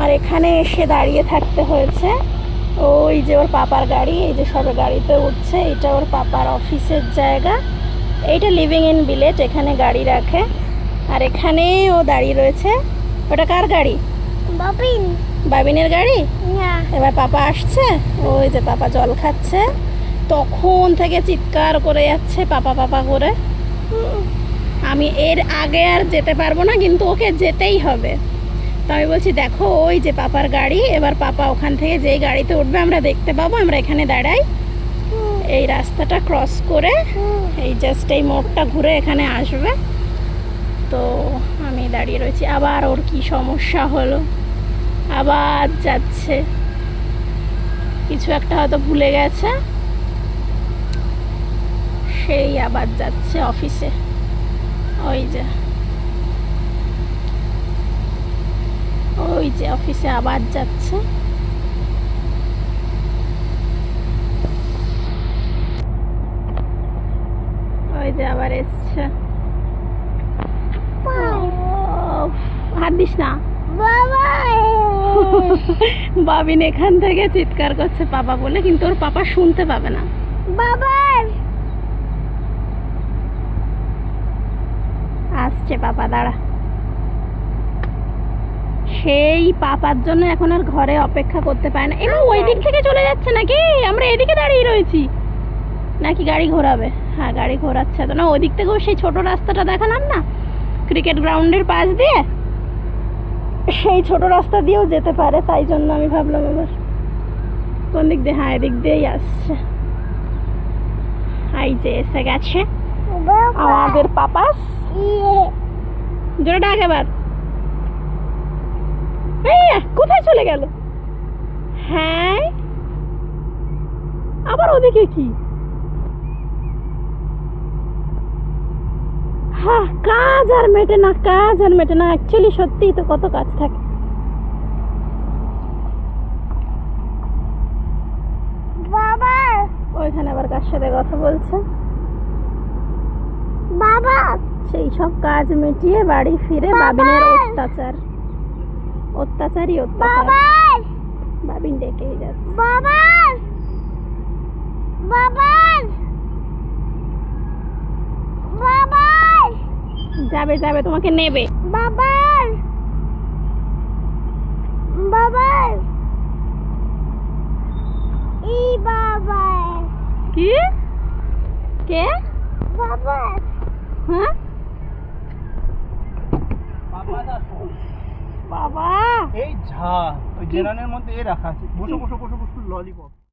আমার এখানে এসে দাঁড়িয়ে থাকতে হয়েছে। ওই যে ওর পাপার গাড়ি, এই যে সবে গাড়িতে উঠছে, এটা ওর পাপার অফিসের জায়গা। এইটা লিভিং ইন ভিলেজ, এখানে গাড়ি রাখে। আর এখানে ও দাঁড়িয়ে রয়েছে। ওটা কার গাড়ি? বাবিন। বাবিনের গাড়ি। না। এবার পাপা আসছে, ওই যে পাপা জল খাচ্ছে, তখন থেকে চিৎকার করে যাচ্ছে পাপা পাপা করে। আমি এর আগে আর যেতে পারবো না, কিন্তু ওকে যেতেই হবে। তো আমি বলছি দেখো ওই যে পাপার গাড়ি, এবার পাপা ওখান থেকে যেই গাড়িতে উঠবে আমরা দেখতে পাবো। আমরা এখানে দাঁড়াই, এই রাস্তাটা ক্রস করে এই জাস্ট এই মোড়টা ঘুরে এখানে আসবে। তো আমি দাঁড়িয়ে রয়েছি। আবার ওর কি সমস্যা হলো, আবার যাচ্ছে, কিছু একটা হয়তো ভুলে গেছে, সেই আবার যাচ্ছে অফিসে। ওই যে ওই যে অফিসে আবার যাচ্ছে। ওই যে আবার এসছে। হাত দিস না। বাবিন এখান থেকে চিৎকার করছে পাপা বলে, কিন্তু ওর পাপা শুনতে পাবে না। বাবার আসছে পাপা, দাঁড়া। সেই পাপার জন্য এখন আর ঘরে অপেক্ষা করতে পারে না। এবার ওই দিক থেকে চলে যাচ্ছে নাকি? আমরা এদিকে দাঁড়িয়ে রয়েছি নাকি গাড়ি ঘোরাবে? হ্যাঁ গাড়ি ঘোরাচ্ছে তো না, ওই দিক থেকেও সেই ছোট রাস্তাটা দেখালাম না ক্রিকেট গ্রাউন্ডের পাশ দিয়ে, সেই ছোট রাস্তা দিয়েও যেতে পারে। তাই জন্য আমি ভাবলাম এবার কোন দিক দিয়ে, হ্যাঁ এদিক দিয়েই আসছে। এই যে এসে গেছে আমাদের পাপাস। জোরে ডাক এবার। কোথায় চলে গেল? হ্যাঁ আবার ওদিকে কি? হ্যাঁ কাজ আর মেটে না, কাজ আর মেটে না। অ্যাকচুয়ালি সত্যিই তো কত কাজ থাকে। বাবা ওইখানে আবার কার সাথে কথা বলছে? বাবা সেই সব কাজ মিটিয়ে বাড়ি ফিরে বাবিনের অত্যাচার, অত্যাচারই অত্যাচার। বাবিন ডেকেই যাচ্ছে। বাবা বাবা বাবা যাবে যাবে, তোমাকে নেবে। বাবা বাবা ই বাবা কি? কে? বাবা হ্যাঁ বাবা এই ঝা ওই জেনারের মধ্যে এ রাখা আছে। বসো বসো বসো বসো ললিপপ।